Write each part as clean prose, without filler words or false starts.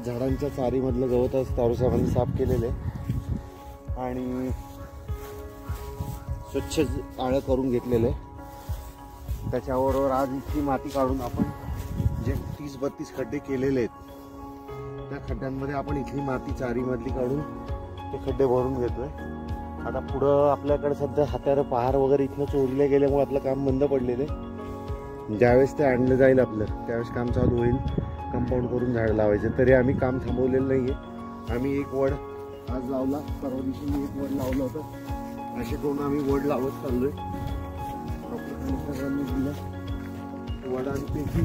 झाडांच्या चारीमधलं गवत तारू साहेबांनी साफ केलेले आणि स्वच्छ आळं करून घेतलेले. त्याच्याबरोबर आज इथली माती काढून आपण जे 30-32 खड्डे केलेले आहेत त्या खड्ड्यांमध्ये आपण इथली माती चारीमधली काढून ते खड्डे भरून घेतोय. आता पुढं आपल्याकडे सध्या हत्यारं पहार वगैरे इथनं चोरले गेल्यामुळे आपलं काम बंद पडलेले. ज्यावेळेस ते आणलं जाईल आपलं त्यावेळेस काम चालू होईल कंपाऊंड करून झाड लावायचे. तरी आम्ही काम थांबवलेलं नाहीये. आम्ही एक वड आज लावला, परवा दिवशी मी एक वड लावलं होतं. असे करून आम्ही वड लावत चाललोय. डॉक्टर दिलं वडांपैकी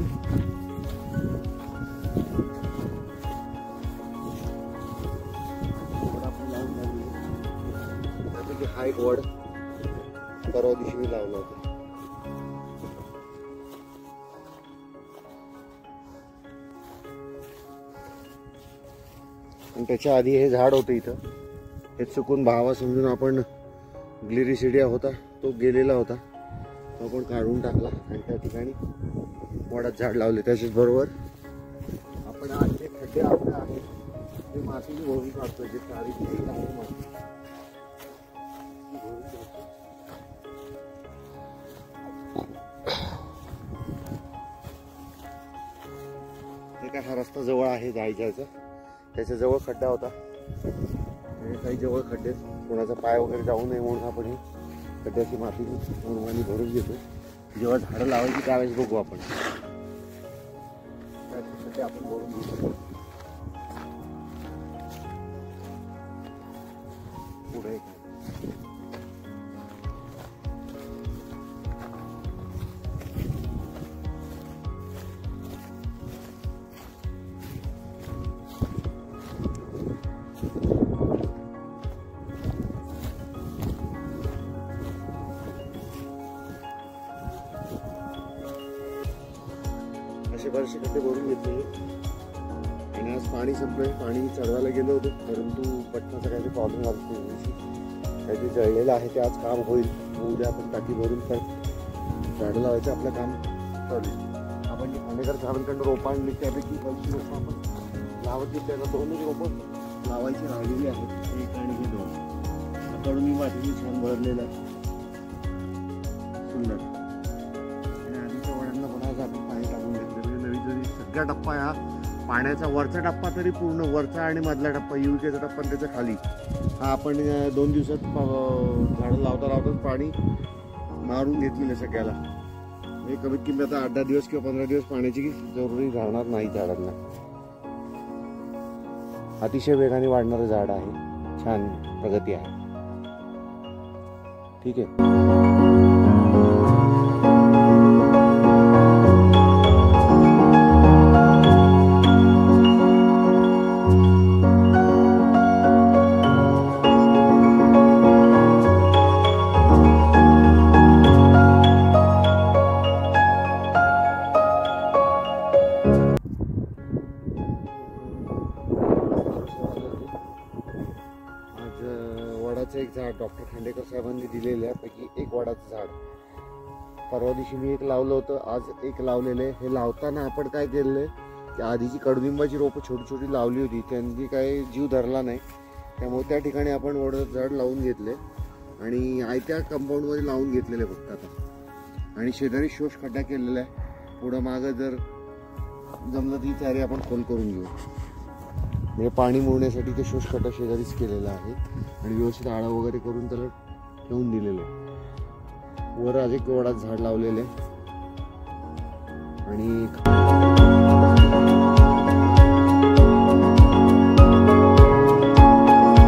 हा एक वड परवा दिवशी मी लावला होता. आणि त्याच्या आधी हे झाड होतं इथं. हे चुकून भावा समजून आपण ग्लिरिसिडिया होता तो गेलेला होता, तो आपण काढून टाकला आणि त्या ठिकाणी वडात झाड लावले. त्याच्याच बरोबर आपण आज जे खड्डे आपले आहेत ते मातीने भरून काढतोय. जे तारीख माती हा रस्ता जवळ आहे जायच्याचा, त्याच्या जवळ खड्डा होता. काही जवळ खड्डे कोणाचा पाय वगैरे जाऊ नये म्हणून आपण ही खड्ड्याची माती म्हणून भरून घेतो. जेव्हा झाडं लावायची त्यावेळेस बघू आपण त्यासाठी आपण भरून घेतो. पुढे असे बरेचसे खड्डे भरून घेतलेले. आणि आज पाणी संपलंय. पाणी चढवायला गेलो होतो परंतु पटनाचा काहीतरी प्रॉब्लेम झाला. काहीतरी जळलेलं आहे ते आज काम होईल. उद्या आपण टाकी भरून पण झाडं लावायचं आपलं काम चालू. आपण जे खांडेकर साहेबांकडून रोपं आणली त्यापैकी 25 रोपं आपण लावत घेतली. आता 2 रोपं लावायची राहिलेली आहेत, एक आणि हे 2. कडून मी मातीने छान भरलेलं आहे, सुंदर. आणि आधीच्या वडांना पण आज आपण पाणी टाकून घेतलेलं. सगळा टप्पा हा पाण्याचा वरचा टप्पा तरी पूर्ण वरचा आणि मधला टप्पा युकेचा टप्पा त्याच्या खाली हा आपण 2 दिवसात झाडं लावता लावताच पाणी मारून घेतलेलं सगळ्याला. म्हणजे कमीत कमी आता 8-10 दिवस किंवा 15 दिवस पाण्याची जरुरी राहणार नाही झाडांना. अतिशय वेगाने वाढणारं झाड आहे, छान प्रगती आहे. ठीक आहे. एक झाड डॉक्टर खांडेकर साहेबांनी दिलेल्यापैकी एक वडाचं झाड परवा दिवशी मी एक लावलं होतं, आज एक लावलेलं. हे लावताना आपण काय केलेलं की आधीची कडुलिंबाची रोपं छोटी छोटी लावली होती, त्यांनी काही जीव धरला नाही. त्यामुळे त्या ठिकाणी आपण वडाचं झाड लावून घेतले आणि आयत्या कंपाऊंडमध्ये लावून घेतलेले फक्त आता. आणि शेजारी शोष खड्डा केलेला आहे. पुढं मागं जर जमलं ती चारी आपण खोल करून घेऊ. म्हणजे पाणी मुरण्यासाठी ते शोष खड्डा शेजारीच केलेला आहे आणि व्यवस्थित आळा वगैरे करून त्याला ठेवून दिलेलं आहे. वर अजून वडाचं झाड लावलेलं आहे आणि